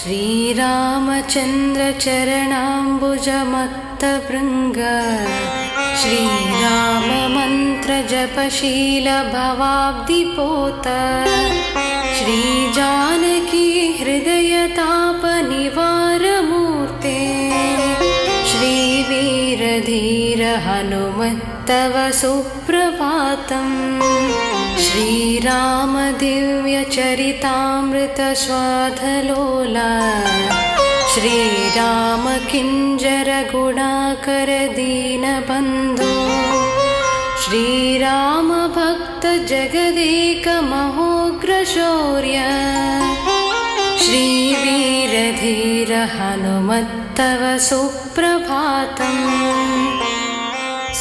श्रीरामचन्द्र चरणाम्बुजमत्तभृङ्ग श्रीराम मन्त्र जपशील भवाब्धिपोत श्रीजानकी हृदयताप निवारमूर्ते श्रीवीरधीर हनुमत्तव सुप्रभातम् श्रीराम दिव्यचरितामृत स्वाधलोला श्रीराम किञ्जर गुणाकर दीनबन्धो श्रीराम भक्त जगदेक महोग्रशौर्य श्रीवीरधीर हनुमत्तव सुप्रभातम्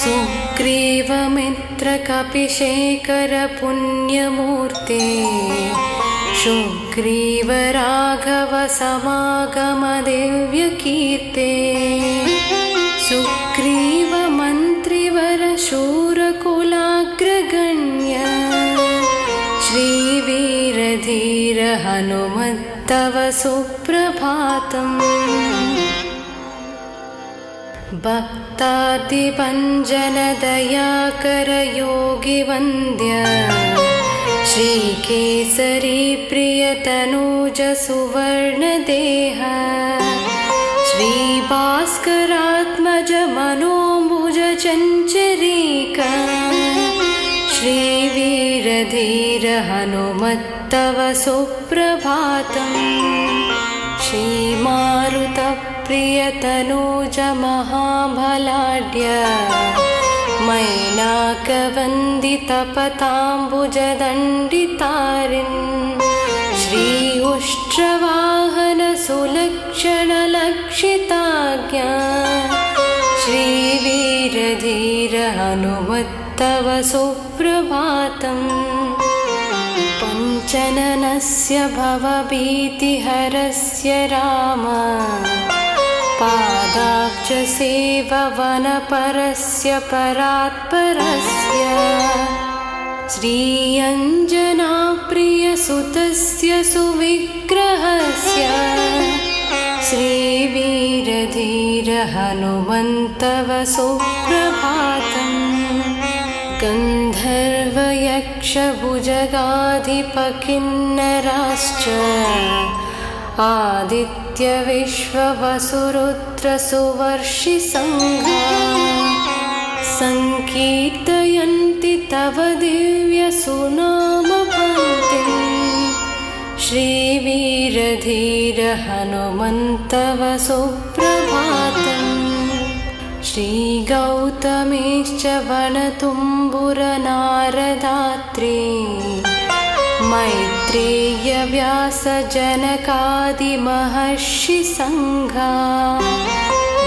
सुग्रीवमित्र कपिशेखर पुण्यमूर्ते सुग्रीव राघव समागम दिव्यकीर्ते सुग्रीव मन्त्रिवर शूरकुलाग्रगण्य श्रीवीरधीर हनुमत्तव सुप्रभातम् भक्तादिभञ्जन दयाकर योगिवन्द्य श्रीकेसरी प्रियतनूज सुवर्णदेह श्रीभास्करात्मज मनोभुज चञ्चरीक श्रीवीरधीर हनुमत्तव सुप्रभातम् श्रीमारुत प्रियतनूज महाबलाढ्य मैनाकवन्दितपताम्बुजदण्डितारिन् श्री उष्ट्रवाहन सुलक्षण लक्षिताज्ञा श्रीवीरधीर हनुमत्तव सुप्रभातम् पञ्चननस्य भवभीतिहरस्य राम पादाब्जसेववनपरस्य परात्परस्य श्रीअञ्जनाप्रियसुतस्य सुविग्रहस्य श्रीवीरधीर हनुमन्तव सुप्रभातम् गन्धर्वयक्षभुजगाधिपकिन्नराश्च आदित्य विश्ववसुरुद्र सुवर्षिसङ्घा संकीर्तयन्ति तव दिव्य सुनामपङ्क्तिं श्रीवीरधीर हनुमन्तव सुप्रभातम् श्रीगौतमेश्च वनतुम्बुरनारदात्रि मैत्रेय व्यास जनकादिमहर्षि संघा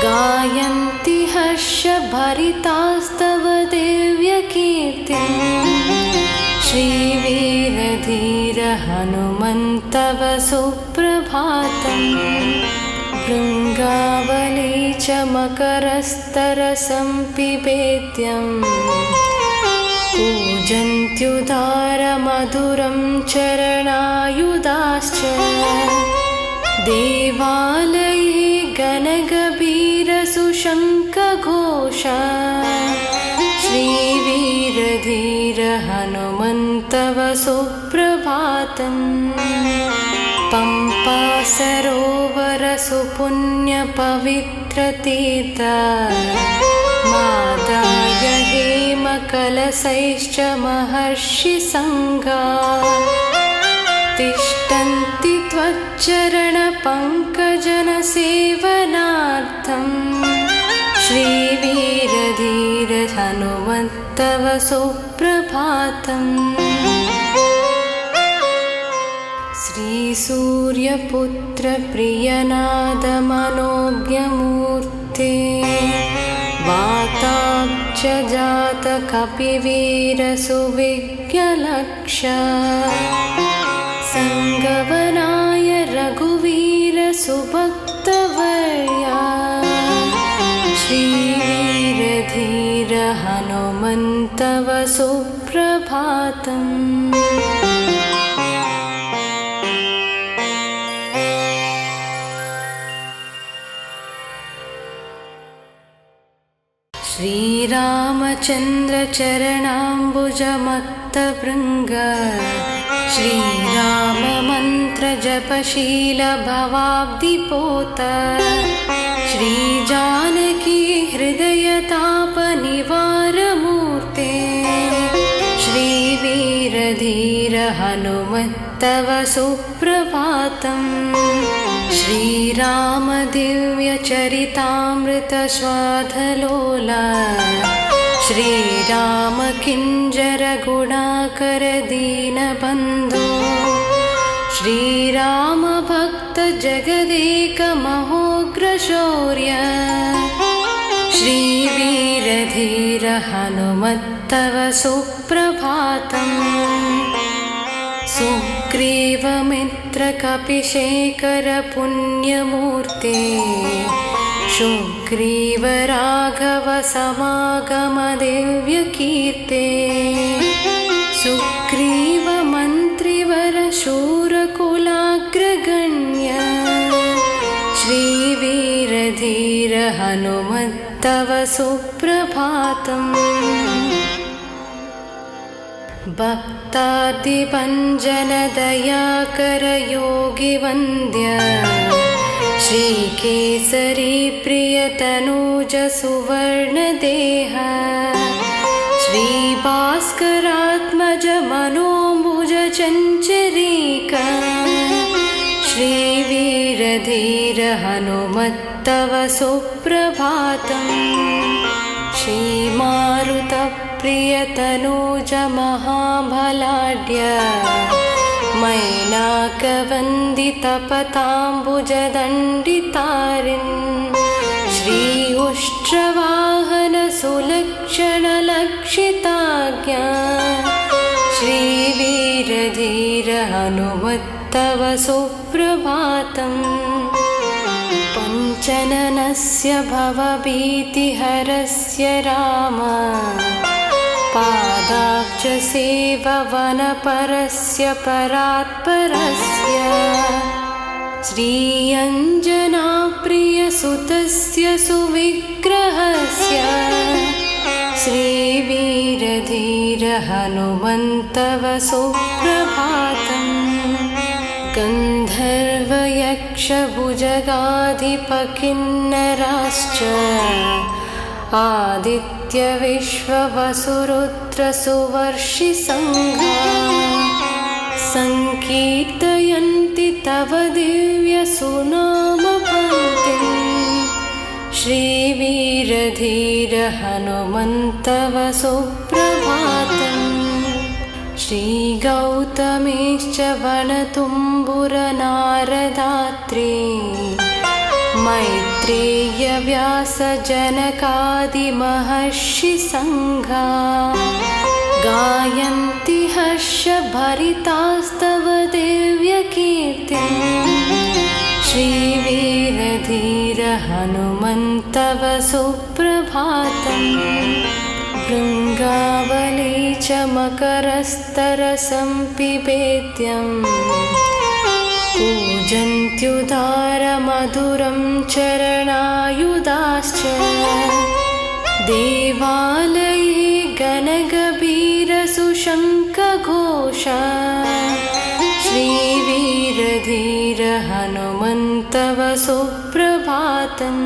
गायन्ति हर्षभरितास्तव दिव्यकीर्तिं श्रीवीरधीर हनुमन्तव सुप्रभातम् भृङ्गावली च मकरस्तरसं पिबेद्यम् पूजन्त्युदारमधुरं चरणायुधाश्च देवालये गणगभीरसुशङ्खघोषा श्रीवीरधीर हनुमन्तव सुप्रभातम् पम्पा सरोवर सुपुण्यपवित्रतीर्थ मादाय हेमकलशैश्च महर्षि संघा तिष्ठन्ति त्वच्चरणपङ्कजनसेवनार्थं श्रीवीरधीर हनुमन्तव सुप्रभातम् श्रीसूर्यपुत्र प्रियनाद मनोज्ञमूर्ते वाताब्ज जात कपिवीर सुविज्ञलक्ष संगवनाय रघुवीर सुभक्तवर्या श्रीवीरधीर हनुमन्तव सुप्रभातम् श्रीरामचन्द्र चरणाम्बुजमत्तभृङ्ग श्रीराम मन्त्र जपशील भवाब्धिपोत श्रीजानकी हृदयताप निवारमूर्ते श्रीवीरधीर हनुमत्तव सुप्रभातम् श्रीराम दिव्यचरितामृत स्वाधलोला श्रीराम किञ्जर गुणाकर दीनबन्धो श्रीराम भक्त जगदेक महोग्रशौर्य श्रीवीरधीर हनुमत्तव सुप्रभातम् सुग्रीवमित्र कपिशेखर पुण्यमूर्ते सुग्रीव राघव समागम दिव्यकीर्ते सुग्रीव मन्त्रिवर शूरकुलाग्रगण्य श्रीवीरधीर हनुमत्तव सुप्रभातम् भक्तादिभञ्जन दयाकर योगिवन्द्य श्रीकेसरी प्रियतनूज सुवर्णदेह श्रीभास्करात्मज मनोमुज चञ्चरीक श्रीवीरधीर हनुमत्तव सुप्रभातम् श्रीमारुत प्रियतनूज महाबलाढ्य मैनाकवन्दितपताम्बुजदण्डितारिन् श्री उष्ट्रवाहन सुलक्षण लक्षिताज्ञा श्रीवीरधीर हनुमत्तव सुप्रभातम् पञ्चननस्य भवभीतिहरस्य राम पादाब्जसेववनपरस्य परात्परस्य श्रीअञ्जनाप्रियसुतस्य सुविग्रहस्य श्रीवीरधीर हनुमन्तव सुप्रभातम् गन्धर्वयक्षभुजगाधिपकिन्नराश्च आदित्य विश्ववसुरुद्र सुवर्षिसङ्घा संकीर्तयन्ति तव दिव्य सुनामपङ्क्तिम् श्रीवीरधीर हनुमन्तव सुप्रभातम् श्रीगौतमेश्च वनतुम्बुरनारदात्रे मैत्रेय व्यास जनकादिमहर्षि संघा गायन्ति हर्षभरितास्तव दिव्यकीर्तिम् श्रीवीरधीर हनुमन्तव सुप्रभातम् भृङ्गावली च मकरस्तरसं पिबेद्यम् पूजन्त्युदारमधुरं चरणायुधाश्च देवालये गणगभीरसुशङ्खघोषा श्रीवीरधीर हनुमन्तव सुप्रभातम्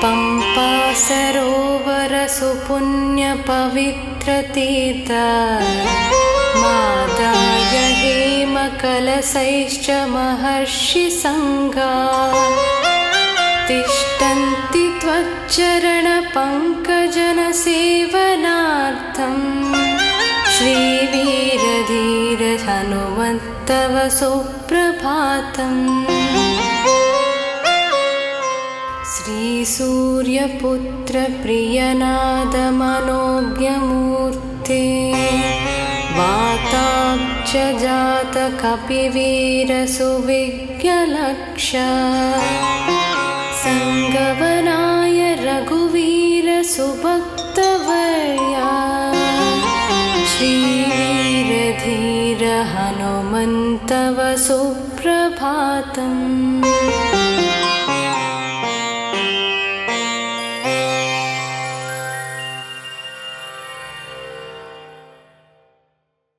पम्पा सरोवर सुपुण्यपवित्रतीर्थ मादाय हेमकलशैश्च महर्षि संघा तिष्ठन्ति त्वच्चरणपङ्कजनसेवनार्थं श्रीवीरधीर हनुमन्तव सुप्रभातम् श्रीसूर्यपुत्र प्रियनाद मनोज्ञमूर्ते वाताब्ज जात कपिवीर सुविज्ञलक्ष संगवनाय रघुवीर सुभक्तवर्या श्रीवीरधीर हनुमन्तव सुप्रभातम्